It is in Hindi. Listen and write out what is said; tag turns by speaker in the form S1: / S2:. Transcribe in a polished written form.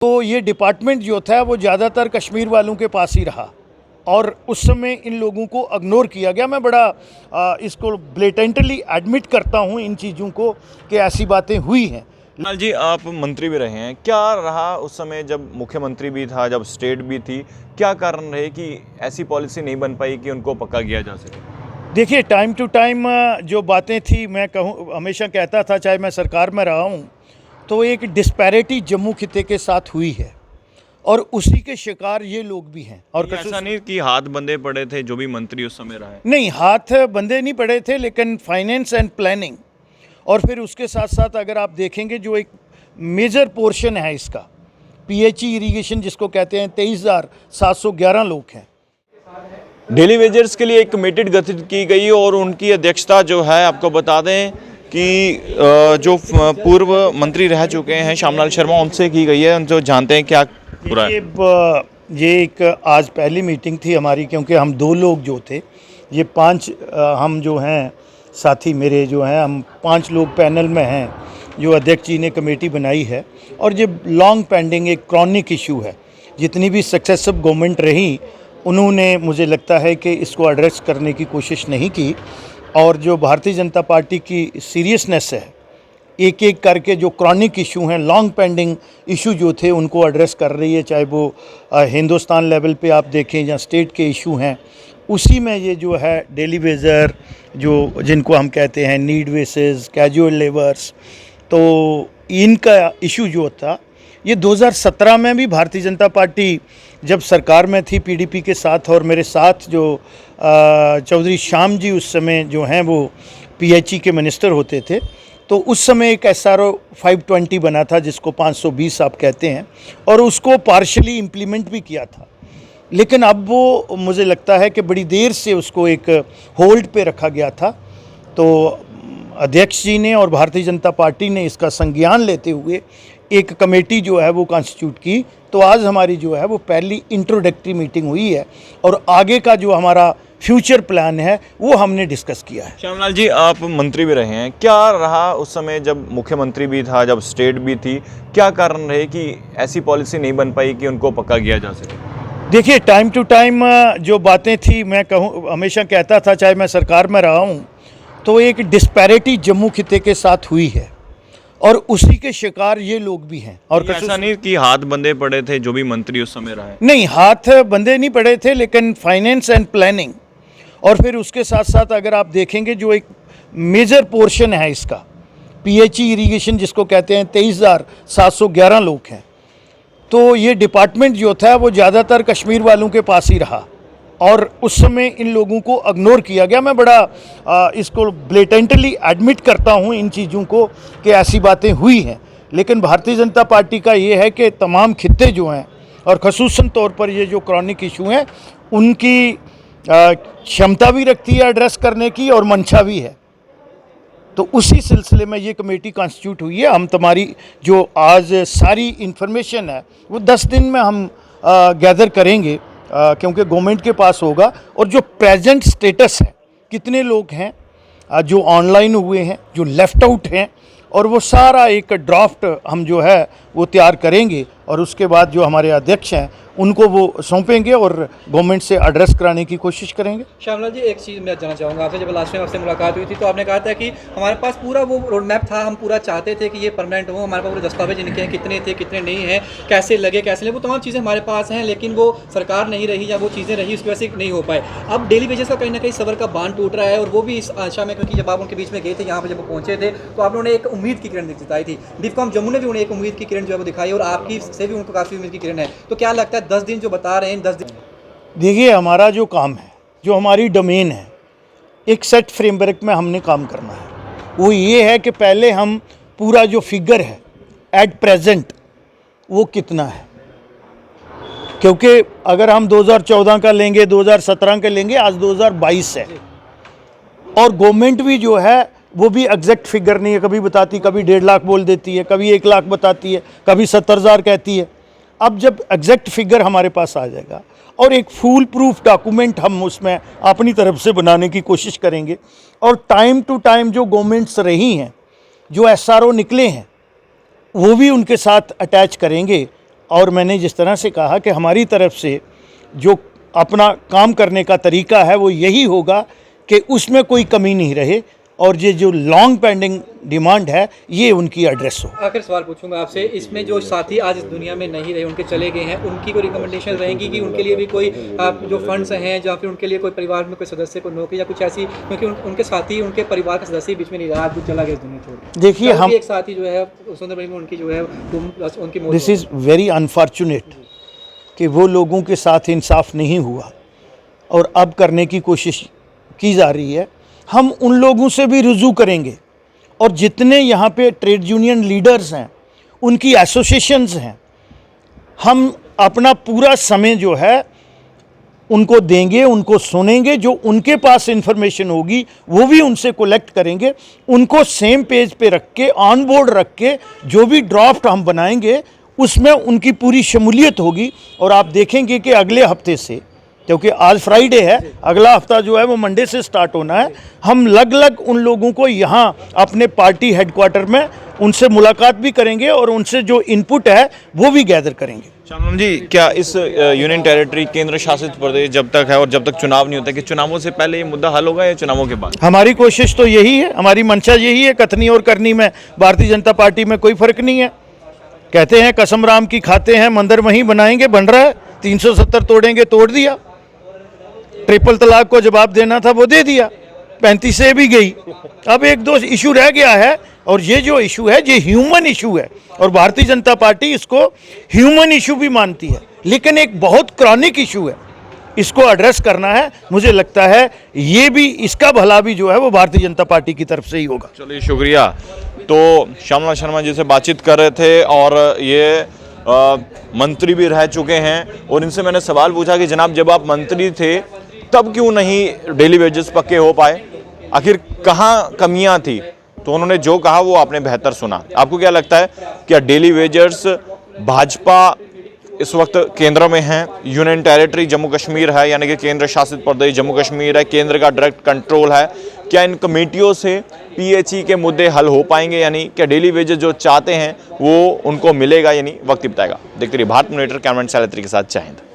S1: तो ये डिपार्टमेंट जो था वो ज़्यादातर कश्मीर वालों के पास ही रहा और उस समय इन लोगों को इग्नोर किया गया। मैं बड़ा इसको ब्लेटेंटली एडमिट करता हूँ इन चीज़ों को कि ऐसी बातें हुई हैं।
S2: लाल जी, आप मंत्री भी रहे हैं, क्या रहा उस समय जब मुख्यमंत्री भी था, जब स्टेट भी थी, क्या कारण रहे कि ऐसी पॉलिसी नहीं बन पाई कि उनको पक्का किया जा सके?
S1: देखिए, टाइम टू टाइम जो बातें थी, मैं कहूँ हमेशा कहता था, चाहे मैं सरकार में रहा हूँ, तो एक डिस्पैरिटी जम्मू खिते के साथ हुई है और उसी के शिकार ये लोग भी हैं। और
S2: ऐसा नहीं कि हाथ बंधे पड़े थे जो भी मंत्री उस समय रहा है?
S1: नहीं, हाथ बंधे नहीं पड़े थे, लेकिन फाइनेंस एंड प्लानिंग और फिर उसके साथ साथ अगर आप देखेंगे जो एक मेजर पोर्शन है इसका, पीएचई इरिगेशन जिसको कहते हैं, 23,711 लोग हैं।
S2: डेली वेजर्स के लिए एक कमेटी गठित की गई और उनकी अध्यक्षता जो है, आपको बता दें कि जो पूर्व मंत्री रह चुके हैं श्यामलाल शर्मा, उनसे की गई है। उनसे जानते हैं क्या पूरा है।
S1: ये एक आज पहली मीटिंग थी हमारी, क्योंकि हम 2 लोग जो थे, ये 5 हम जो हैं साथी मेरे जो हैं, हम 5 लोग पैनल में हैं जो अध्यक्ष जी ने कमेटी बनाई है। और ये लॉन्ग पेंडिंग एक क्रॉनिक इशू है। जितनी भी सक्सेसिव गवर्नमेंट रही, उन्होंने मुझे लगता है कि इसको एड्रेस करने की कोशिश नहीं की। और जो भारतीय जनता पार्टी की सीरियसनेस है, एक एक करके जो क्रॉनिक इशू हैं, लॉन्ग पेंडिंग इशू जो थे, उनको एड्रेस कर रही है। चाहे वो हिंदुस्तान लेवल पे आप देखें या स्टेट के इशू हैं, उसी में ये जो है डेली वेजर जो जिनको हम कहते हैं नीड बेसिस, कैजुअल लेबर्स, तो इनका इशू जो था, ये 2017 में भी भारतीय जनता पार्टी जब सरकार में थी पीडीपी के साथ, और मेरे साथ जो चौधरी श्याम जी उस समय जो हैं वो पीएचई के मिनिस्टर होते थे, तो उस समय एक SRO 520 बना था जिसको 520 आप कहते हैं, और उसको पार्शली इम्प्लीमेंट भी किया था। लेकिन अब वो मुझे लगता है कि बड़ी देर से उसको एक होल्ड पे रखा गया था। तो अध्यक्ष जी ने और भारतीय जनता पार्टी ने इसका संज्ञान लेते हुए एक कमेटी जो है वो कॉन्स्टिट्यूट की। तो आज हमारी जो है वो पहली इंट्रोडक्टरी मीटिंग हुई है और आगे का जो हमारा फ्यूचर प्लान है वो हमने डिस्कस किया है।
S2: श्यामलाल जी, आप मंत्री भी रहे हैं, क्या रहा उस समय जब मुख्यमंत्री भी था, जब स्टेट भी थी, क्या कारण रहे कि ऐसी पॉलिसी नहीं बन पाई कि उनको पक्का किया जा सके?
S1: देखिए, टाइम टू टाइम जो बातें थी, मैं कहूँ हमेशा कहता था, चाहे मैं सरकार में रहा हूँ, तो एक डिस्पैरिटी जम्मू खिते के साथ हुई है और उसी के शिकार ये लोग भी हैं। और
S2: ऐसा नहीं कि हाथ बंधे पड़े थे जो भी मंत्री उस समय रहा है?
S1: नहीं, हाथ बंधे नहीं पड़े थे, लेकिन फाइनेंस एंड प्लानिंग और फिर उसके साथ साथ अगर आप देखेंगे जो एक मेजर पोर्शन है इसका, पीएचई इरिगेशन जिसको कहते हैं, 23,711 लोग हैं। तो ये डिपार्टमेंट जो था वो ज़्यादातर कश्मीर वालों के पास ही रहा और उस समय इन लोगों को इग्नोर किया गया। मैं बड़ा इसको ब्लेटेंटली एडमिट करता हूँ इन चीज़ों को कि ऐसी बातें हुई हैं। लेकिन भारतीय जनता पार्टी का ये है कि तमाम खित्ते जो हैं और ख़ुसूसन तौर पर ये जो क्रॉनिक इशू हैं, उनकी क्षमता भी रखती है एड्रेस करने की और मंशा भी है। तो उसी सिलसिले में ये कमेटी कॉन्स्टिट्यूट हुई है। हम तुम्हारी जो आज सारी इन्फॉर्मेशन है वो 10 दिन में हम गैदर करेंगे, क्योंकि गवर्नमेंट के पास होगा। और जो प्रेजेंट स्टेटस है, कितने लोग हैं जो ऑनलाइन हुए हैं, जो लेफ़्ट आउट हैं, और वो सारा एक ड्राफ्ट हम जो है वो तैयार करेंगे और उसके बाद जो हमारे अध्यक्ष हैं उनको वो सौंपेंगे और गवर्नमेंट से एड्रेस कराने की कोशिश करेंगे।
S3: श्यामलाल जी, एक चीज़ मैं जानना चाहूँगा आपसे। जब लास्ट टाइम आपसे मुलाकात हुई थी तो आपने कहा था कि हमारे पास पूरा वो रोड मैप था, हम पूरा चाहते थे कि ये परमानेंट हो, हमारे पास पूरे दस्तावेज लिखे हैं, कितने थे कितने नहीं हैं, कैसे लगे कैसे लगे, वो तमाम चीज़ें हमारे पास हैं, लेकिन वो सरकार नहीं रही या वो चीज़ें रही, उसकी वजह से नहीं हो पाए। अब डेली बेसिस का कहीं ना कहीं सबर का बांध टूट रहा है और वो भी इस आशा में, क्योंकि जब आप उनके बीच में गए थे, यहाँ पर जब वो पहुँचे थे तो आप लोगों ने एक उम्मीद की किरण दिखाई थी। डिफकॉम जम्मू ने भी उन्हें एक उम्मीद की किरण जो है वो दिखाई और आपकी से भी उनको काफ़ी उम्मीद की किरण है। तो क्या लगता है 10 दिन जो बता रहे हैं, 10 दिन?
S1: देखिए, हमारा जो काम है, जो हमारी डोमेन है, एक सेट फ्रेमवर्क में हमने काम करना है। वो ये है कि पहले हम पूरा जो फिगर है एट प्रेजेंट वो कितना है, क्योंकि अगर हम 2014 का लेंगे, 2017 का लेंगे, आज 2022 है और गवर्नमेंट भी जो है वो भी एग्जैक्ट फिगर नहीं है, कभी बताती, कभी 1.5 लाख बोल देती है, कभी 1 लाख बताती है, कभी 70,000 कहती है। अब जब एग्जैक्ट फिगर हमारे पास आ जाएगा और एक फुल प्रूफ डॉक्यूमेंट हम उसमें अपनी तरफ से बनाने की कोशिश करेंगे और टाइम टू टाइम जो गवर्नमेंट्स रही हैं, जो SRO निकले हैं, वो भी उनके साथ अटैच करेंगे और मैंने जिस तरह से कहा कि हमारी तरफ से जो अपना काम करने का तरीका है वो यही होगा कि उसमें कोई कमी नहीं रहे और ये जो लॉन्ग पेंडिंग डिमांड है ये उनकी एड्रेस हो।
S3: आखिर सवाल पूछूंगा आपसे, इसमें जो साथी आज इस दुनिया में नहीं रहे, उनके चले गए हैं, उनकी कोई रिकमेंडेशन रहेगी कि उनके लिए भी कोई जो फंड्स हैं या फिर उनके लिए कोई परिवार में कोई सदस्य को नौकरी या कुछ ऐसी, क्योंकि उनके साथी उनके परिवार का सदस्य बीच में नहीं रहा, आज वो चला गया इस दुनिया छोड़ के।
S1: देखिए हम
S3: एक साथी जो है सुंदरबनी में उनकी जो है उनकी मौत
S1: दिस इज़ वेरी अनफॉर्चुनेट कि वो लोगों के साथ इंसाफ नहीं हुआ और अब करने की कोशिश की जा रही है। हम उन लोगों से भी रुजू करेंगे और जितने यहाँ पे ट्रेड यूनियन लीडर्स हैं, उनकी एसोसिएशंस हैं, हम अपना पूरा समय जो है उनको देंगे, उनको सुनेंगे, जो उनके पास इंफॉर्मेशन होगी वो भी उनसे कलेक्ट करेंगे, उनको सेम पेज पे रख के, ऑन बोर्ड रख के जो भी ड्राफ्ट हम बनाएंगे उसमें उनकी पूरी शमूलियत होगी। और आप देखेंगे कि अगले हफ्ते से, क्योंकि आज फ्राइडे है, अगला हफ्ता जो है वो मंडे से स्टार्ट होना है, हम लग उन लोगों को यहाँ अपने पार्टी हेडक्वार्टर में उनसे मुलाकात भी करेंगे और उनसे जो इनपुट है वो भी गैदर करेंगे।
S2: श्यामलाल जी, क्या इस यूनियन टेरिटरी केंद्र शासित प्रदेश जब तक है और जब तक चुनाव नहीं होता, कि चुनावों से पहले ये मुद्दा हल होगा या चुनावों के बाद?
S1: हमारी कोशिश तो यही है, हमारी मंशा यही है। कथनी और करनी में भारतीय जनता पार्टी में कोई फर्क नहीं है। कहते हैं कसम राम की खाते हैं, मंदिर वहीं बनाएंगे, बन रहा है। 370 तोड़ेंगे, तोड़ दिया। ट्रिपल तलाक को जवाब देना था वो दे दिया, 35 से भी गई। अब एक दो इशू रह गया है और ये जो इशू है ये ह्यूमन इशू है और भारतीय जनता पार्टी इसको ह्यूमन इशू भी मानती है, लेकिन एक बहुत क्रॉनिक इशू है, इसको एड्रेस करना है। मुझे लगता है ये भी, इसका भला भी जो है वो भारतीय जनता पार्टी की तरफ से ही होगा।
S2: चलिए, शुक्रिया। तो श्यामलाल शर्मा जी से बातचीत कर रहे थे और ये मंत्री भी रह चुके हैं और इनसे मैंने सवाल पूछा कि जनाब, जब आप मंत्री थे तब क्यों नहीं डेली वेजेस पक्के हो पाए, आखिर कहाँ कमियां थी? तो उन्होंने जो कहा वो आपने बेहतर सुना। आपको क्या लगता है, क्या डेली वेजर्स भाजपा इस वक्त केंद्र में है, यूनियन टेरिटरी जम्मू कश्मीर है, यानी कि केंद्र शासित प्रदेश जम्मू कश्मीर है, केंद्र का डायरेक्ट कंट्रोल है, क्या इन कमेटियों से पीएचई के मुद्दे हल हो पाएंगे? यानी क्या डेली वेजेस जो चाहते हैं वो उनको मिलेगा? यानी वक्त ही बताएगा। देखते रहिए भारत मॉनिटर, कैमरामैन सैलत्री के साथ। जय हिंद।